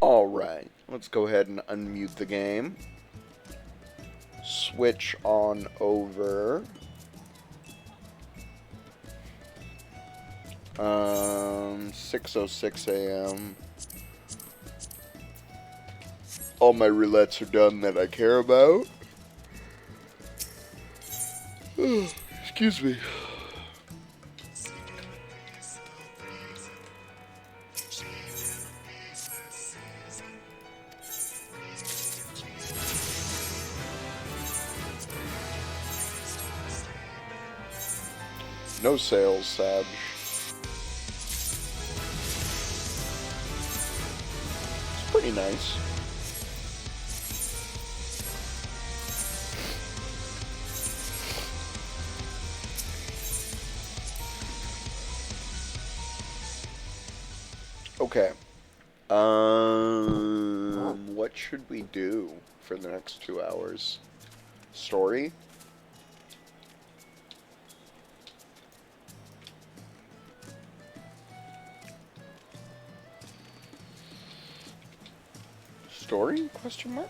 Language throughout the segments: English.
Alright, let's go ahead and unmute the game. Switch on over. 6:06 a.m. All my roulettes are done that I care about. Excuse me. No sales, Sag. It's pretty nice. Okay. What should we do? for the next 2 hours. Story? Story? Question mark?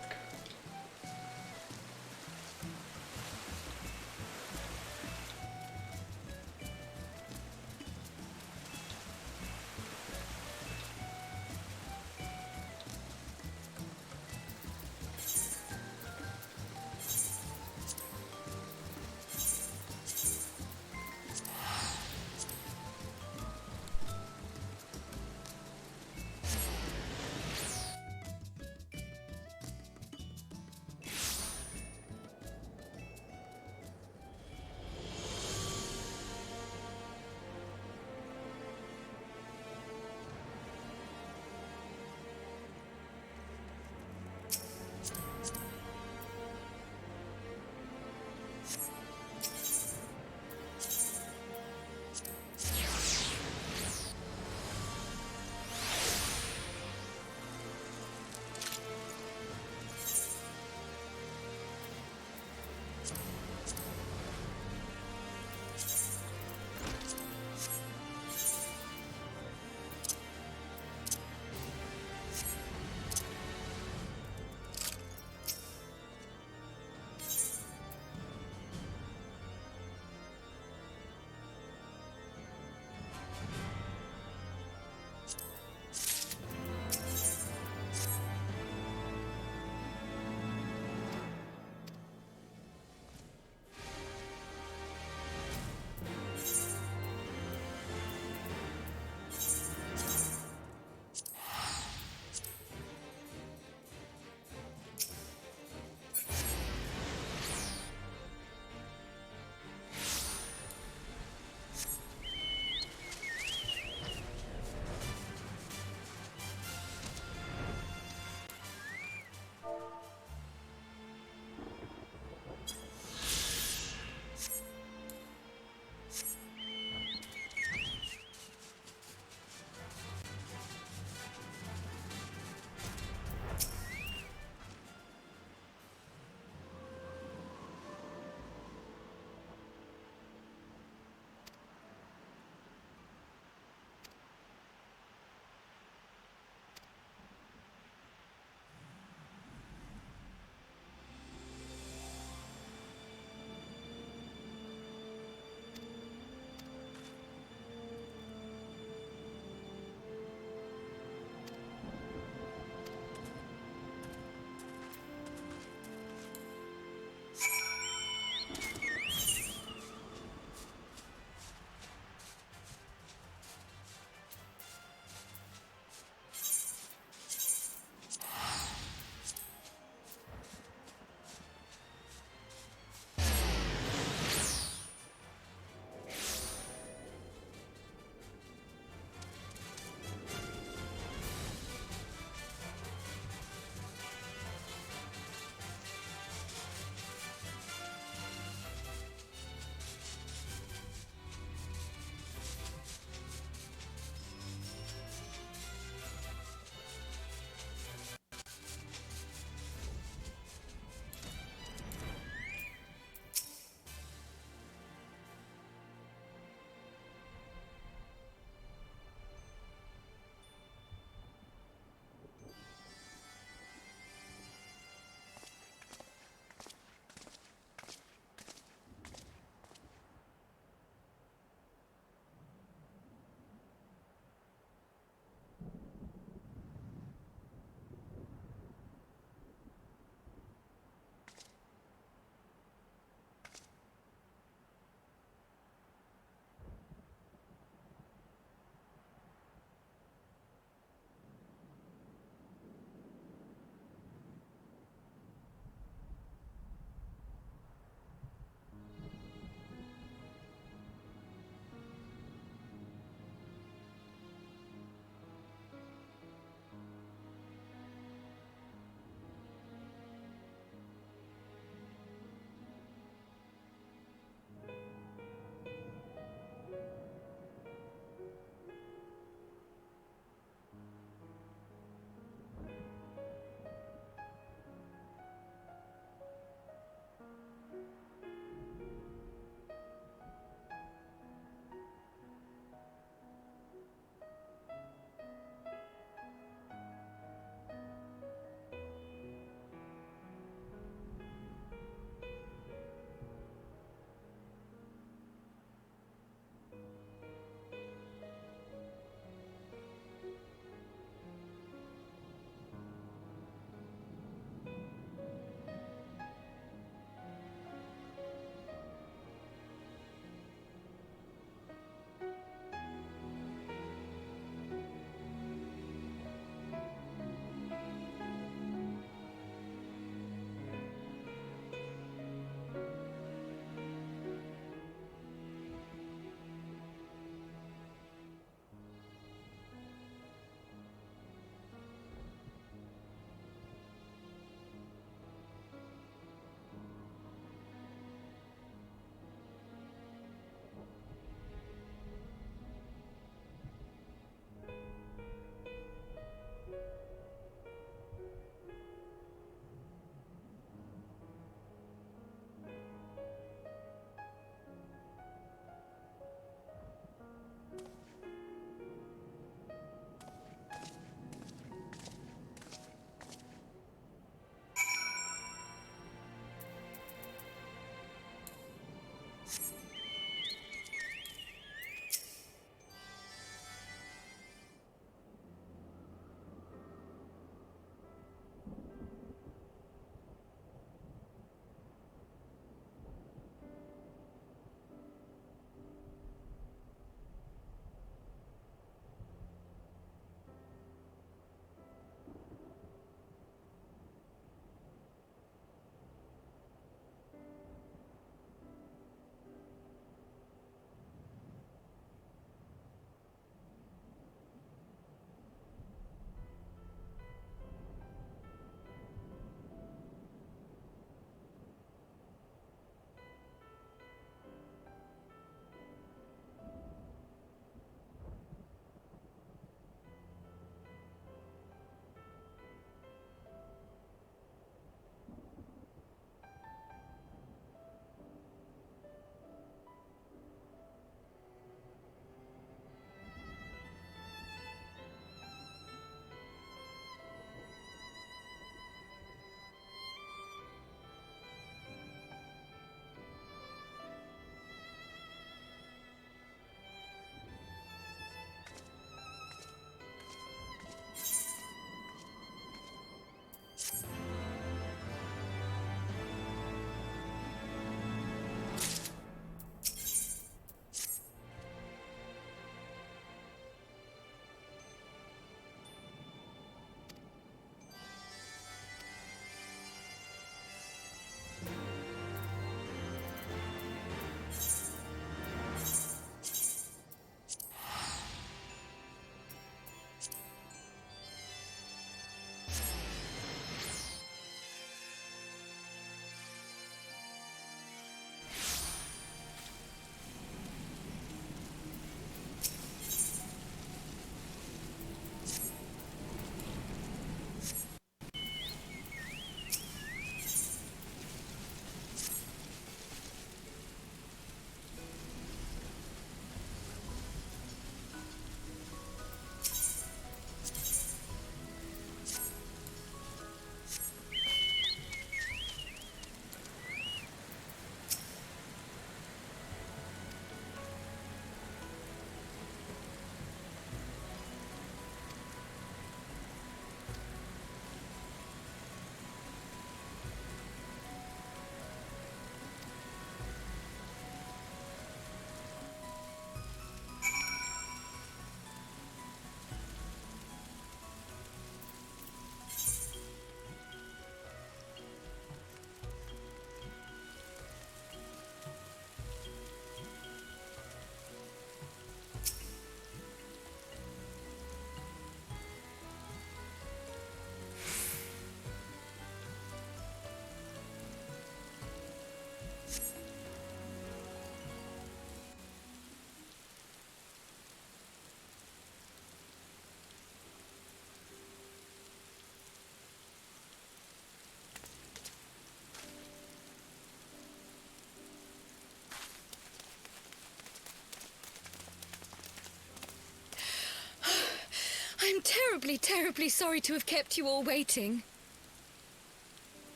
terribly, terribly sorry to have kept you all waiting.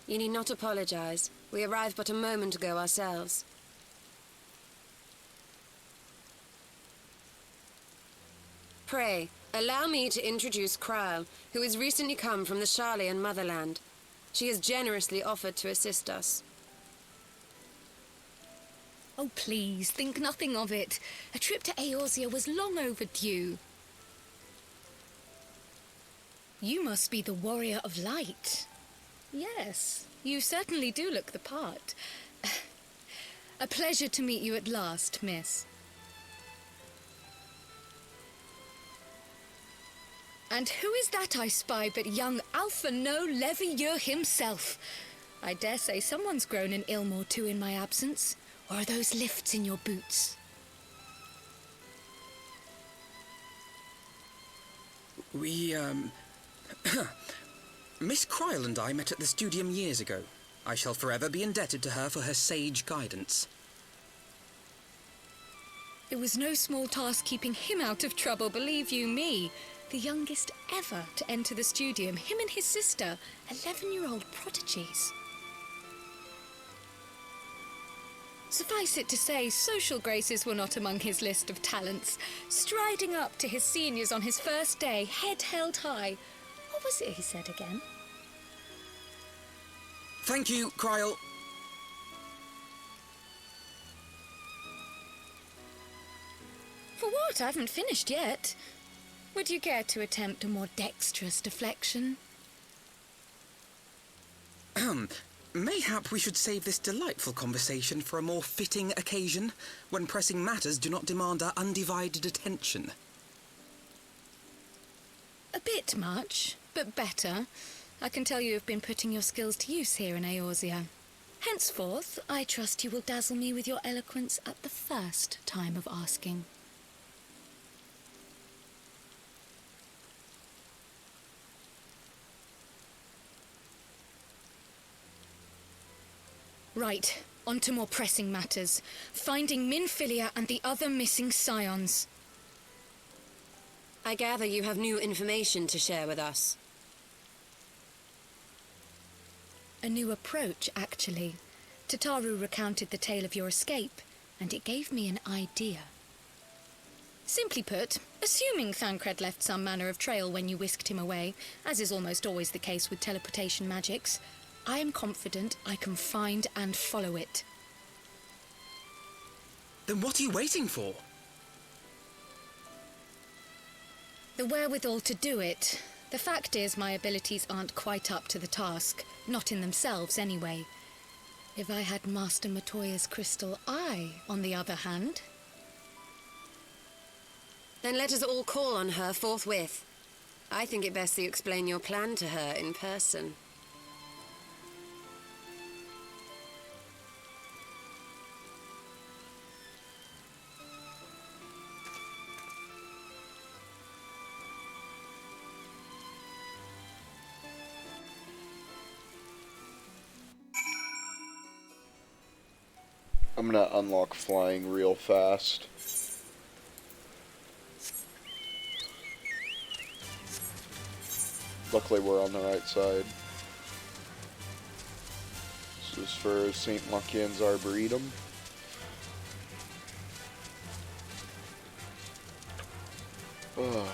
You need not apologize. We arrived but a moment ago ourselves. Pray, allow me to introduce Kryle, who has recently come from the Sharlayan motherland. She has generously offered to assist us. Oh, please, think nothing of it. A trip to Eorzea was long overdue. You must be the Warrior of Light. Yes, you certainly do look the part. A pleasure to meet you at last, miss. And who is that I spy but young Alpha No Levieux himself? I dare say someone's grown an ilm or two in my absence. Or are those lifts in your boots? Miss Kryle and I met at the studium years ago. I shall forever be indebted to her for her sage guidance. It was no small task keeping him out of trouble, believe you me. The youngest ever to enter the studium, him and his sister, 11-year-old prodigies. Suffice it to say, social graces were not among his list of talents. Striding up to his seniors on his first day, head held high. What was it he said again? Thank you, Kryle. For what? I haven't finished yet. Would you care to attempt a more dexterous deflection? Mayhap we should save this delightful conversation for a more fitting occasion, when pressing matters do not demand our undivided attention. A bit much, but better. I can tell you have been putting your skills to use here in Eorzea. Henceforth, I trust you will dazzle me with your eloquence at the first time of asking. Right, on to more pressing matters. Finding Minfilia and the other missing scions. I gather you have new information to share with us. A new approach, actually. Tataru recounted the tale of your escape, and it gave me an idea. Simply put, assuming Thancred left some manner of trail when you whisked him away, as is almost always the case with teleportation magics, I am confident I can find and follow it. Then what are you waiting for? The wherewithal to do it. The fact is, my abilities aren't quite up to the task. Not in themselves, anyway. If I had Master Matoya's crystal eye, on the other hand... Then let us all call on her forthwith. I think it best that you explain your plan to her in person. I'm gonna unlock flying real fast. Luckily we're on the right side. This is for St. Lucian's Arboretum. Ugh.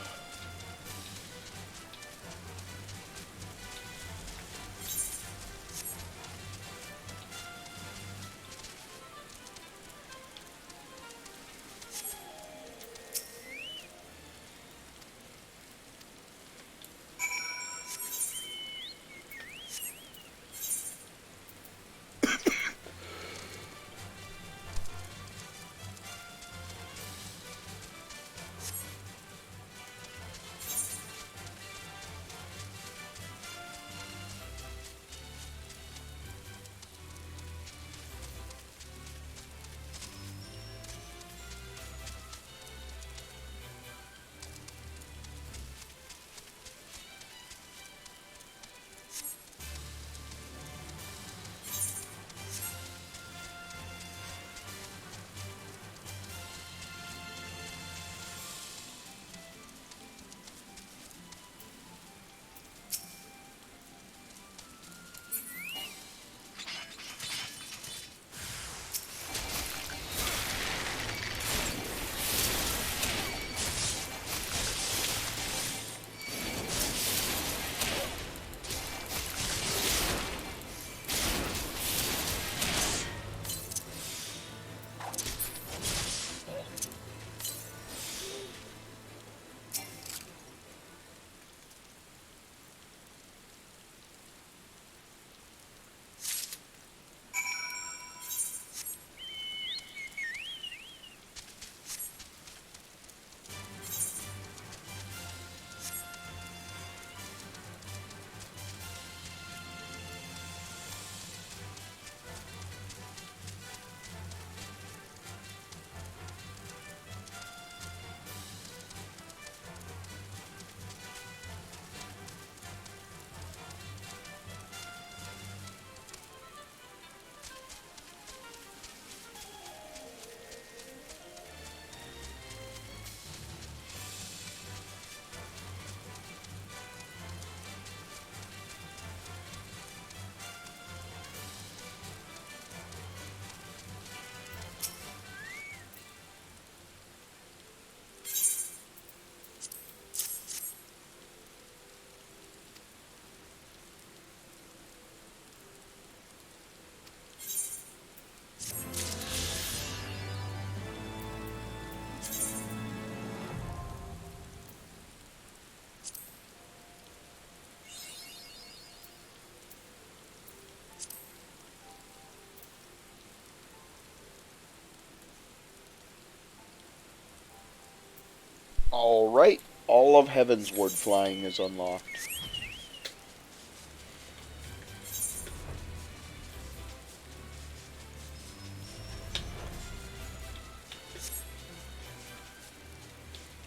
right. All of Heavensward flying is unlocked.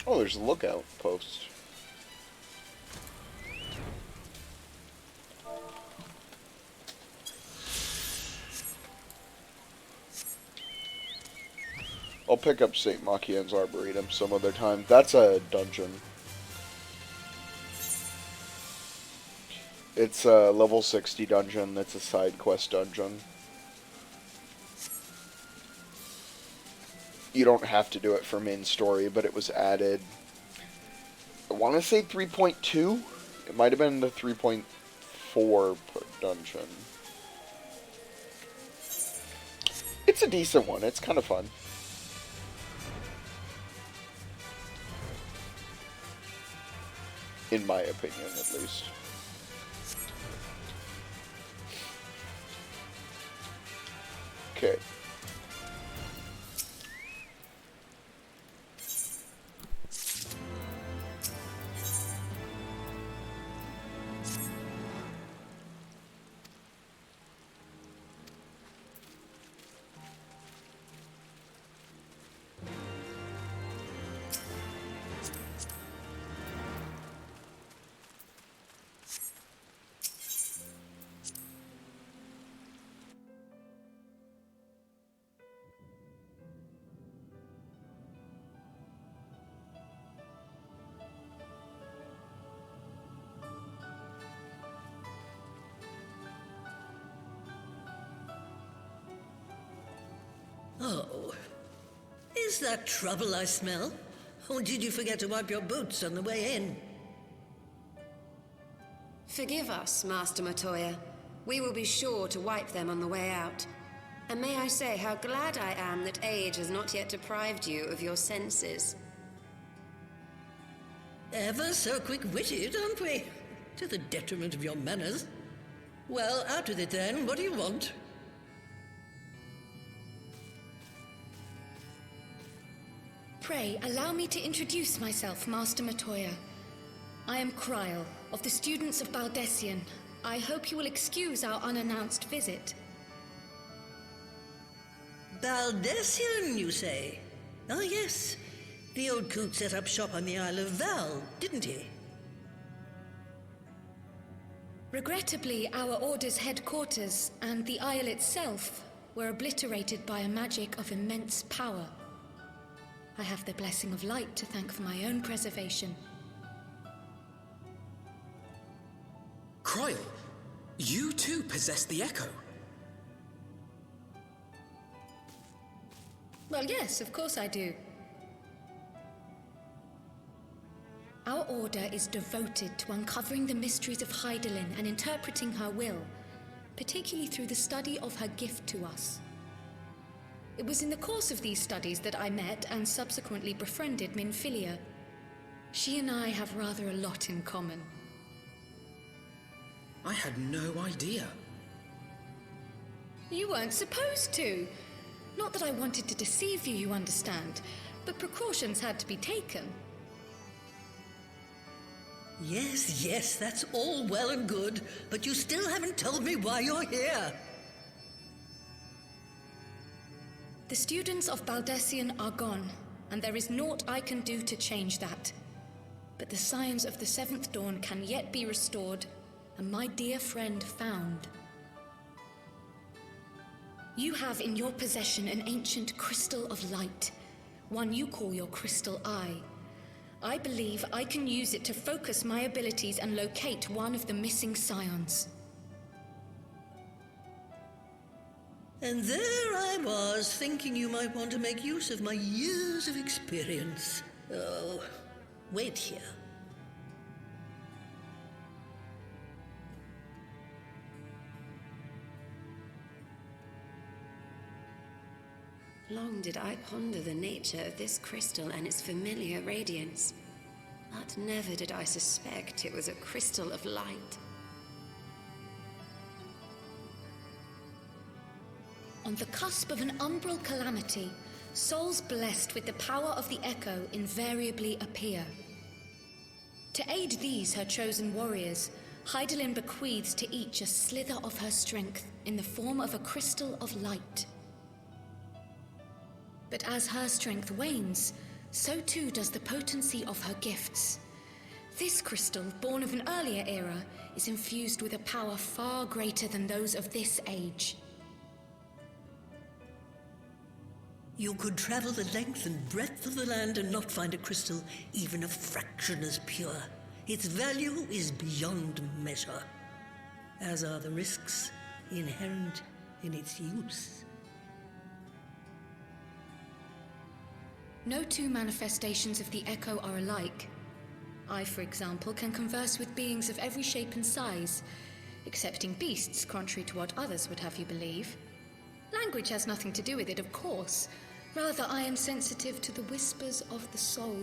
Oh, there's a lookout post. I'll pick up St. Machien's Arboretum some other time. That's a dungeon. It's a level 60 dungeon. That's a side quest dungeon. You don't have to do it for main story, but it was added. I want to say 3.2. It might have been the 3.4 dungeon. It's a decent one. It's kind of fun. In my opinion, at least. Okay. Oh, is that trouble I smell? Or did you forget to wipe your boots on the way in? Forgive us, Master Matoya. We will be sure to wipe them on the way out. And may I say how glad I am that age has not yet deprived you of your senses. Ever so quick-witted, aren't we? To the detriment of your manners. Well, out with it then. What do you want? Pray, allow me to introduce myself, Master Matoya. I am Kryl, of the students of Baldessian. I hope you will excuse our unannounced visit. Baldessian, you say? Ah, yes. The old coot set up shop on the Isle of Val, didn't he? Regrettably, our order's headquarters and the isle itself were obliterated by a magic of immense power. I have the blessing of light to thank for my own preservation. Kryl, you too possess the Echo. Well, yes, of course I do. Our order is devoted to uncovering the mysteries of Hydaelyn and interpreting her will, particularly through the study of her gift to us. It was in the course of these studies that I met and subsequently befriended Minfilia. She and I have rather a lot in common. I had no idea. You weren't supposed to. Not that I wanted to deceive you, you understand, but precautions had to be taken. Yes, yes, that's all well and good, but you still haven't told me why you're here. The students of Baldessian are gone, and there is naught I can do to change that. But the science of the Seventh Dawn can yet be restored, and my dear friend found. You have in your possession an ancient crystal of light, one you call your crystal eye. I believe I can use it to focus my abilities and locate one of the missing scions. And there I was, thinking you might want to make use of my years of experience. Oh, wait here. Long did I ponder the nature of this crystal and its familiar radiance, but never did I suspect it was a crystal of light. On the cusp of an umbral calamity, souls blessed with the power of the Echo invariably appear. To aid these, her chosen warriors, Hydaelyn bequeaths to each a slither of her strength in the form of a crystal of light. But as her strength wanes, so too does the potency of her gifts. This crystal, born of an earlier era, is infused with a power far greater than those of this age. You could travel the length and breadth of the land and not find a crystal even a fraction as pure. Its value is beyond measure, as are the risks inherent in its use. No two manifestations of the Echo are alike. I, for example, can converse with beings of every shape and size, excepting beasts, contrary to what others would have you believe. Language has nothing to do with it, of course. Rather, I am sensitive to the whispers of the soul,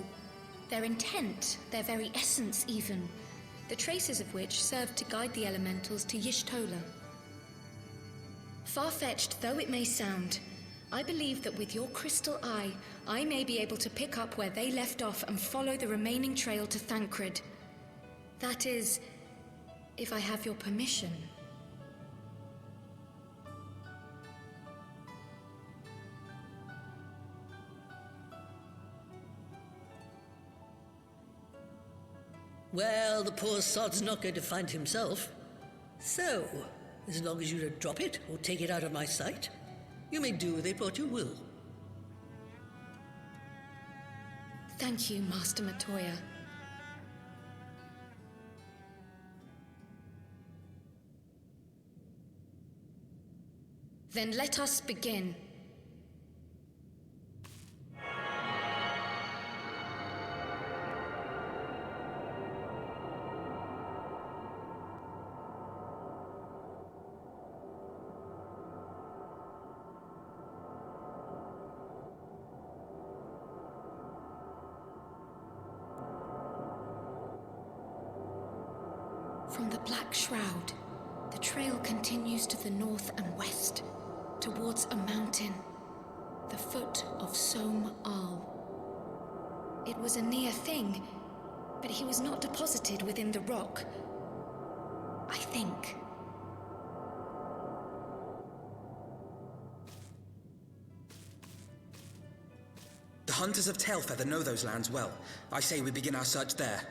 their intent, their very essence even, the traces of which serve to guide the elementals to Y'shtola. Far-fetched though it may sound, I believe that with your crystal eye, I may be able to pick up where they left off and follow the remaining trail to Thancred. That is, if I have your permission. Well, the poor sod's not going to find himself. So, as long as you don't drop it or take it out of my sight, you may do with it what you will. Thank you, Master Matoya. Then let us begin. From the Black Shroud, the trail continues to the north and west, towards a mountain, the foot of Som Al. It was a near thing, but he was not deposited within the rock. I think. The hunters of Tailfeather know those lands well. I say we begin our search there.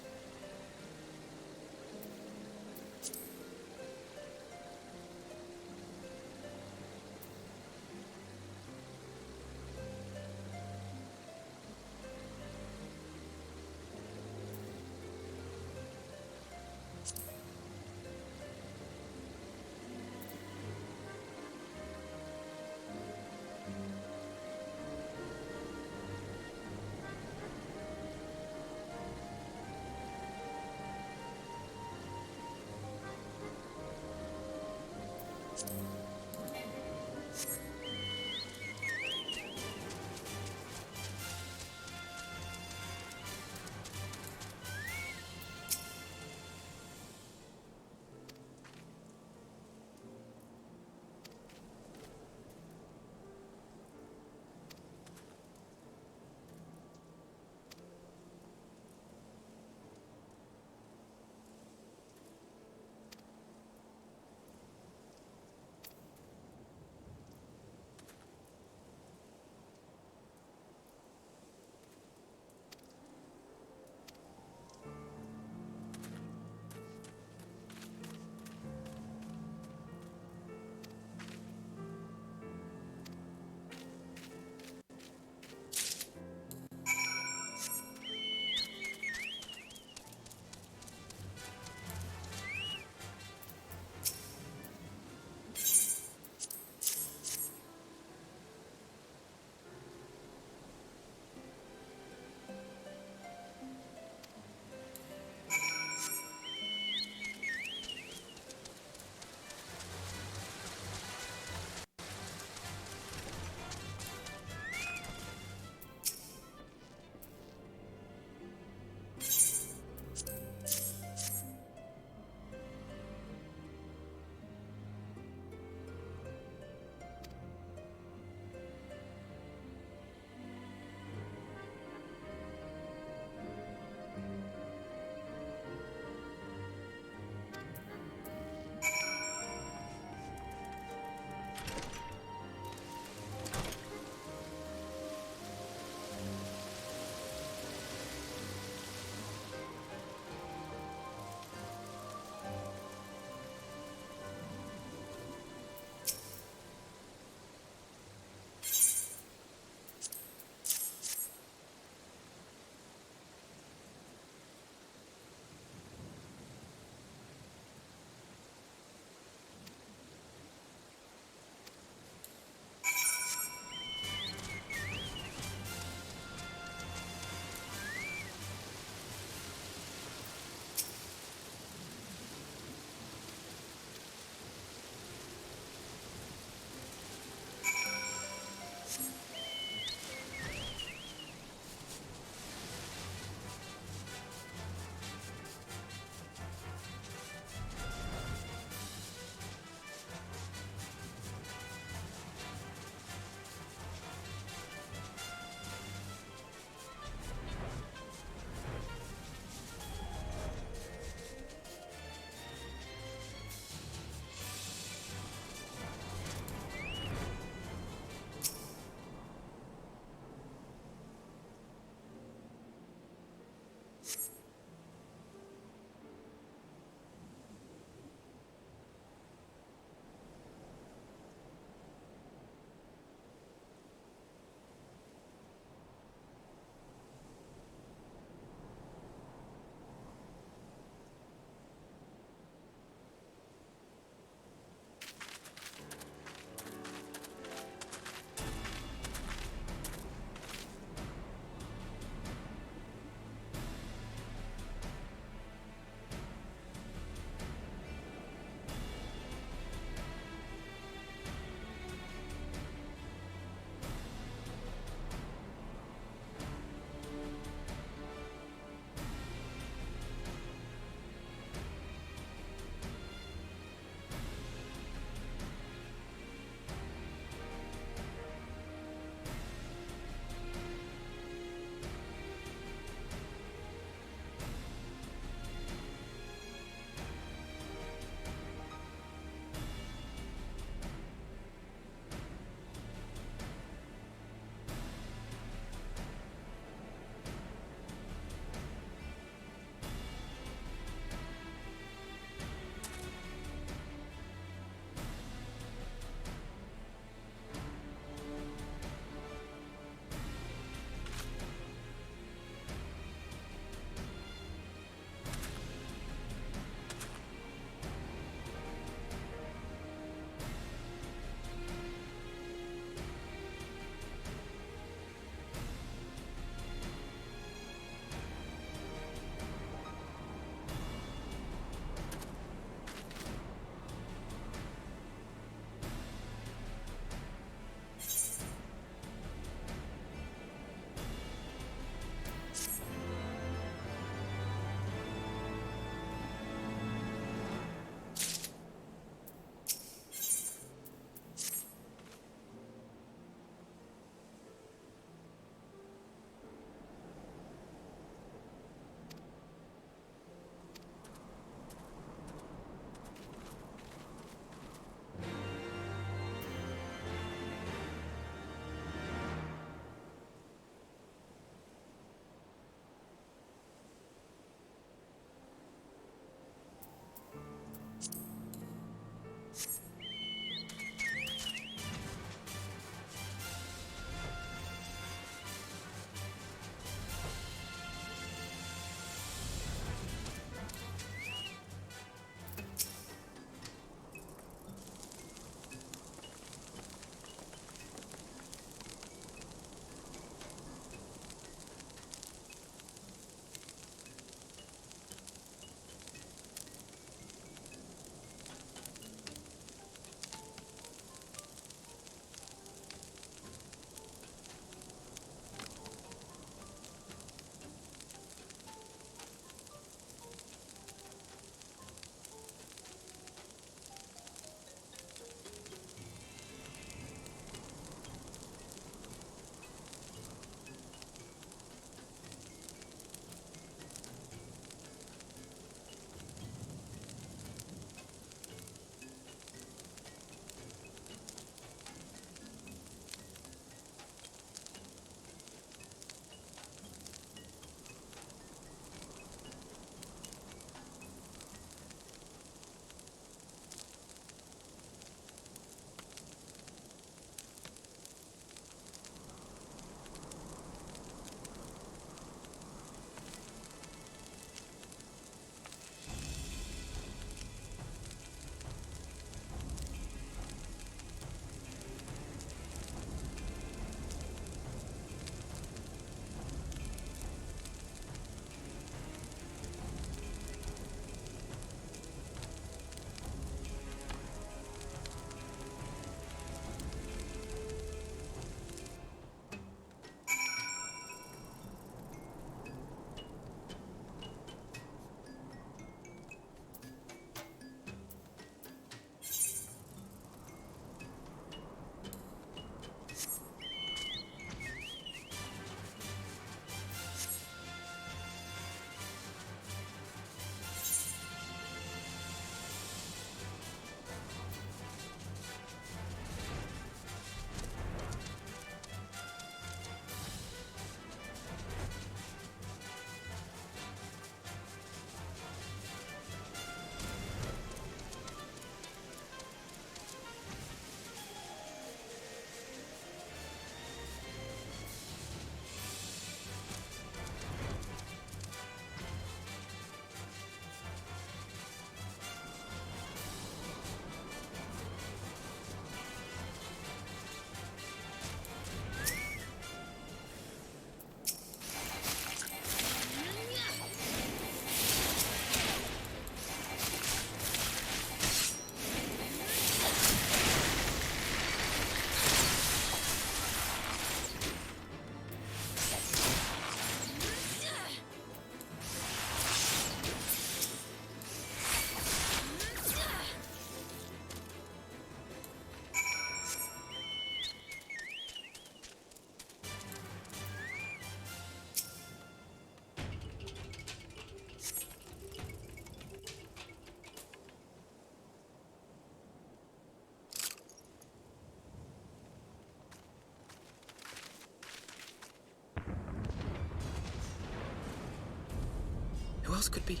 else could be?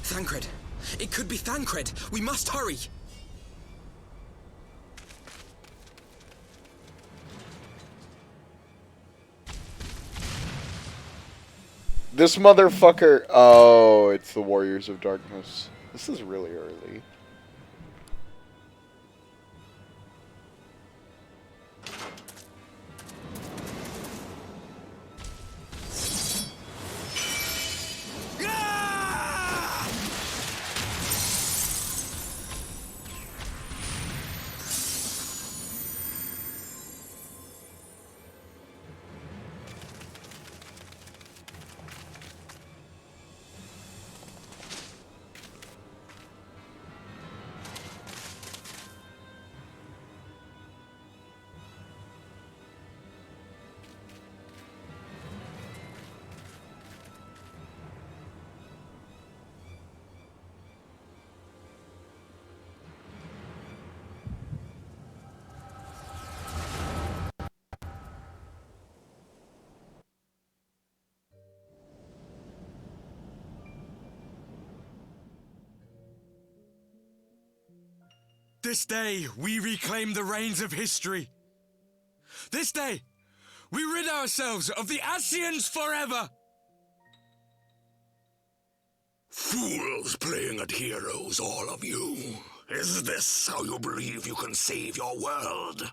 Thancred! It could be Thancred! We must hurry! This motherfucker... Oh, it's the Warriors of Darkness. This is really early. This day, we reclaim the reins of history. This day, we rid ourselves of the Ascians forever! Fools playing at heroes, all of you. Is this how you believe you can save your world?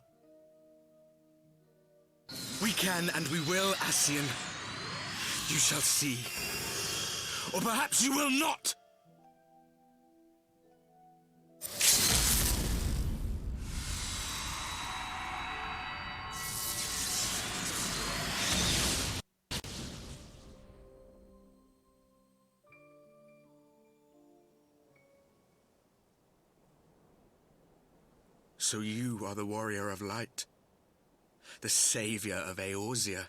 We can and we will, Ascian. You shall see. Or perhaps you will not! So you are the Warrior of Light, the savior of Eorzea.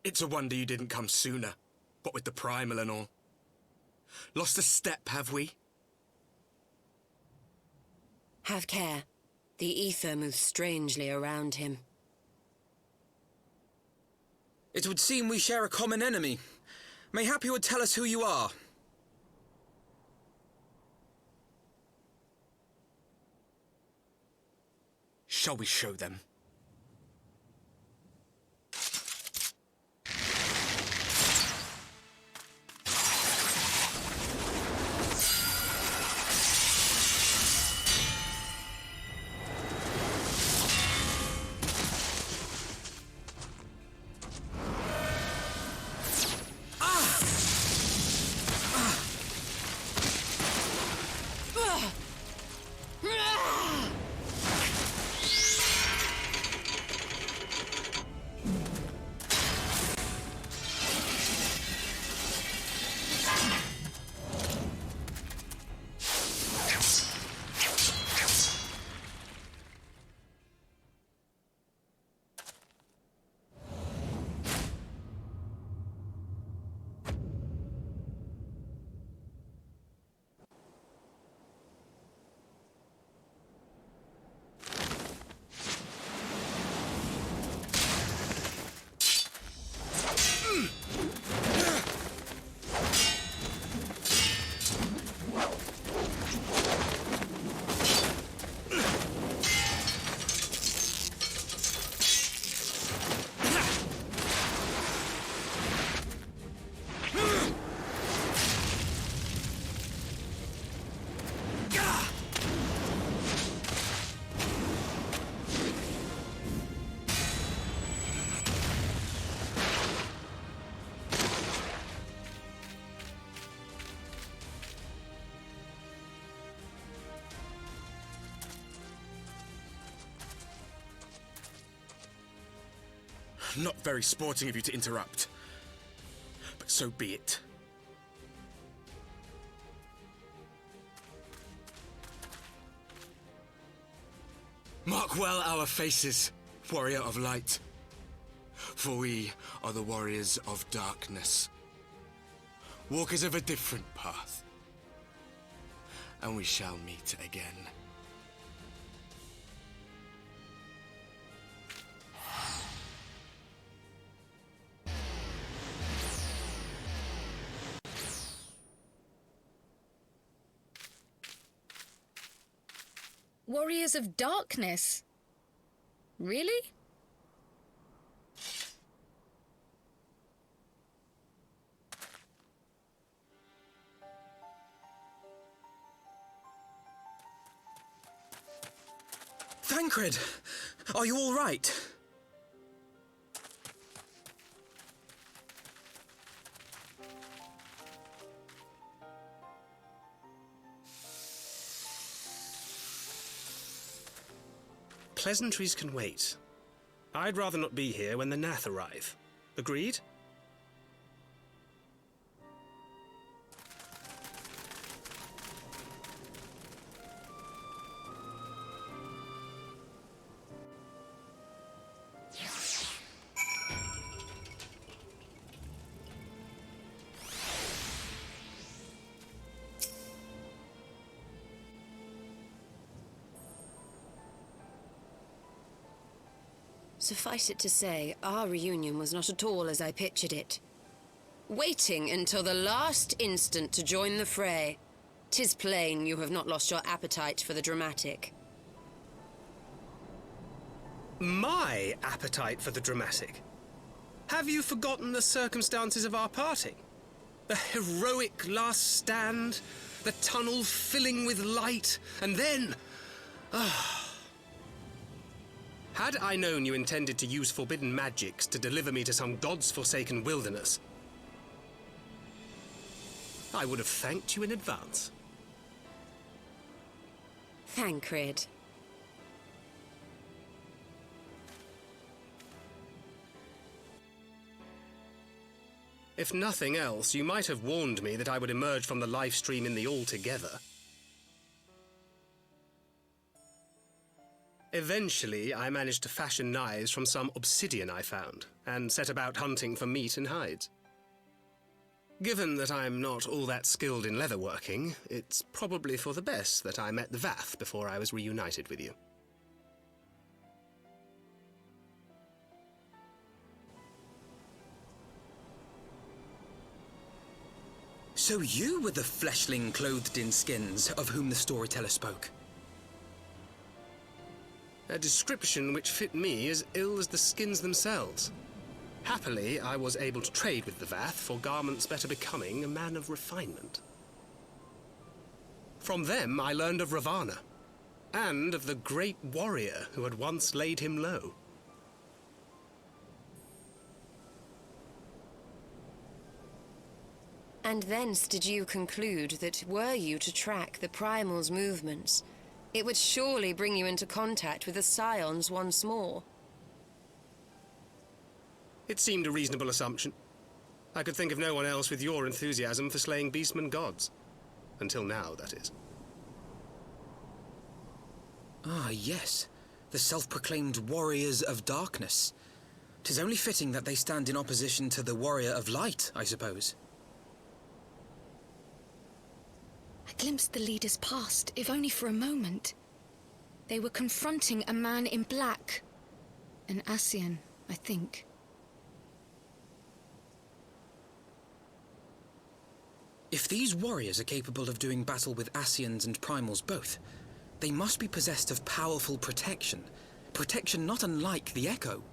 It's a wonder you didn't come sooner, what with the primal and all. Lost a step, have we? Have care. The ether moves strangely around him. It would seem we share a common enemy. Mayhap you would tell us who you are. Shall we show them? Not very sporting of you to interrupt. But so be it. Mark well our faces, Warrior of Light. For we are the Warriors of Darkness. Walkers of a different path. And we shall meet again. Warriors of Darkness? Really? Thancred! Are you all right? Pleasantries can wait. I'd rather not be here when the Nath arrive. Agreed? Suffice it to say, our reunion was not at all as I pictured it. Waiting until the last instant to join the fray. 'Tis plain you have not lost your appetite for the dramatic. My appetite for the dramatic? Have you forgotten the circumstances of our parting? The heroic last stand, the tunnel filling with light, and then... Had I known you intended to use forbidden magics to deliver me to some god's-forsaken wilderness, I would have thanked you in advance. Thancred. If nothing else, you might have warned me that I would emerge from the live stream in the Altogether. Eventually, I managed to fashion knives from some obsidian I found, and set about hunting for meat and hides. Given that I'm not all that skilled in leatherworking, it's probably for the best that I met the Vath before I was reunited with you. So you were the fleshling clothed in skins of whom the storyteller spoke? A description which fit me as ill as the skins themselves. Happily, I was able to trade with the Vath for garments better becoming a man of refinement. From them, I learned of Ravana, and of the great warrior who had once laid him low. And thence did you conclude that were you to track the Primal's movements, it would surely bring you into contact with the Scions once more. It seemed a reasonable assumption. I could think of no one else with your enthusiasm for slaying beastmen gods. Until now, that is. Ah, yes. The self-proclaimed Warriors of Darkness. 'Tis only fitting that they stand in opposition to the Warrior of Light, I suppose. I glimpsed the leaders past, if only for a moment. They were confronting a man in black. An Ascian, I think. If these warriors are capable of doing battle with Ascians and Primals both, they must be possessed of powerful protection. Protection not unlike the Echo.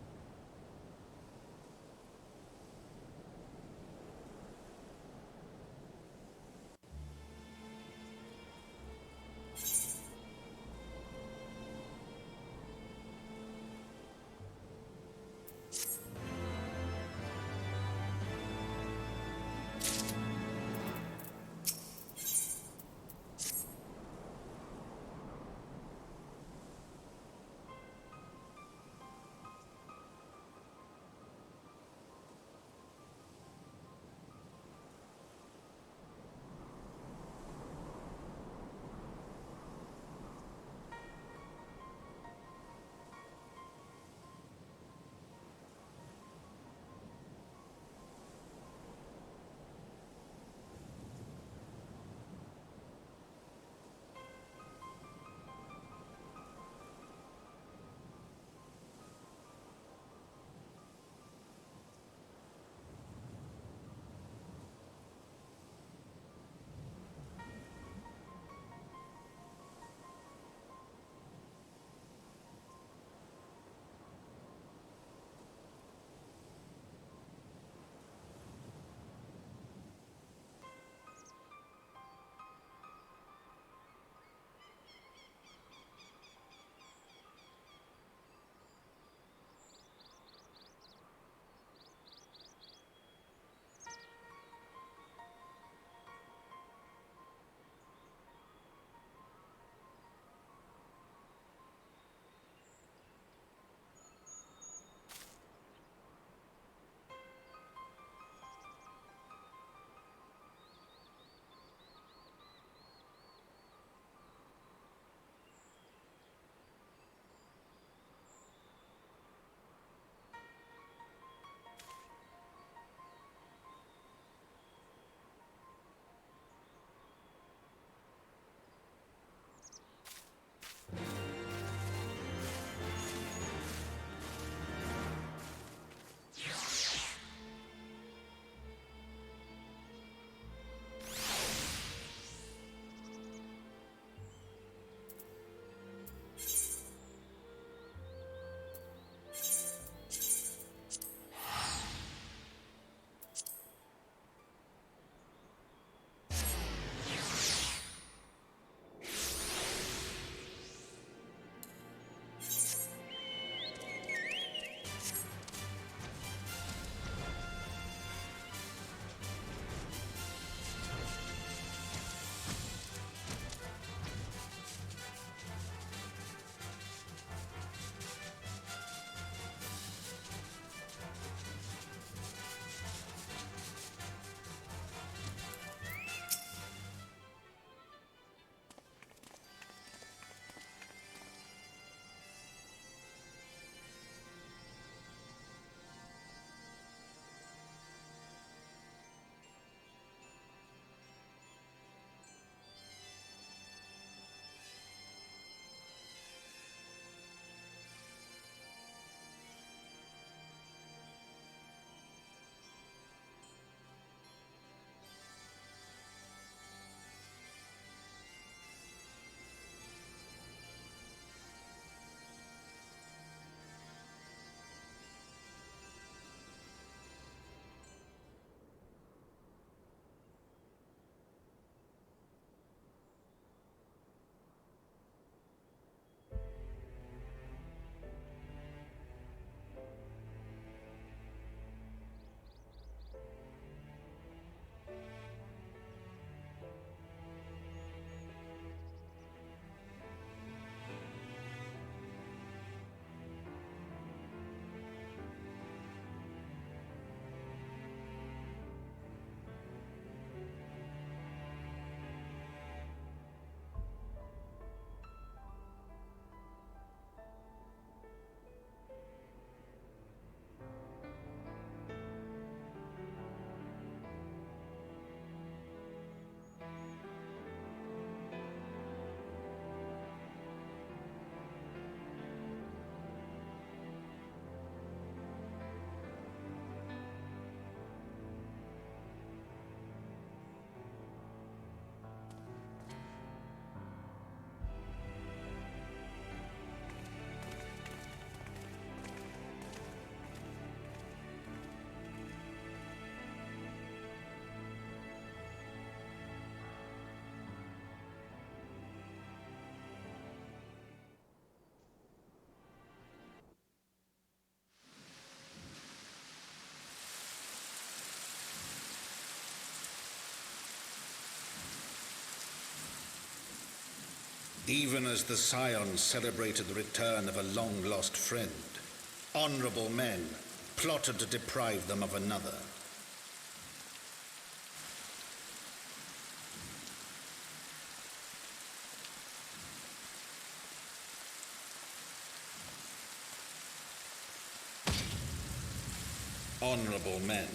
Even as the Scions celebrated the return of a long-lost friend, honorable men plotted to deprive them of another. Honorable men,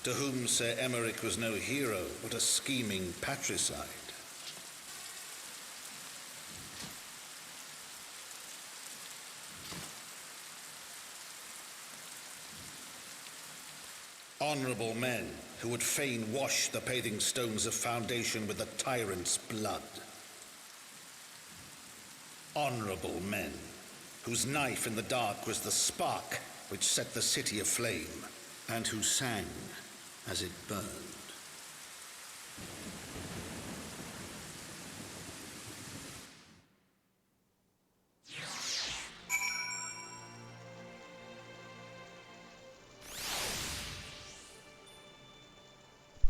to whom Sir Emmerich was no hero, but a scheming patricide. Honorable men who would fain wash the paving stones of foundation with the tyrant's blood. Honorable men whose knife in the dark was the spark which set the city aflame, and who sang as it burned.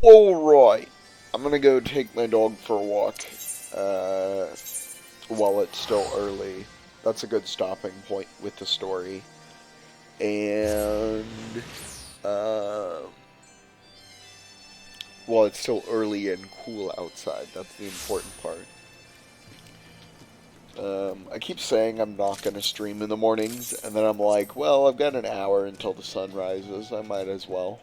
Alright, I'm gonna go take my dog for a walk while it's still early. That's a good stopping point with the story. And while it's still early and cool outside, that's the important part. I keep saying I'm not going to stream in the mornings, and then I'm like, well, I've got an hour until the sun rises, I might as well.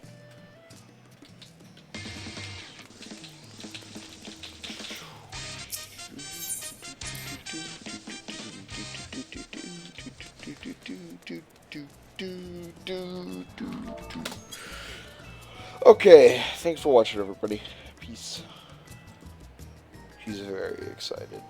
Okay, thanks for watching, everybody. Peace. She's very excited.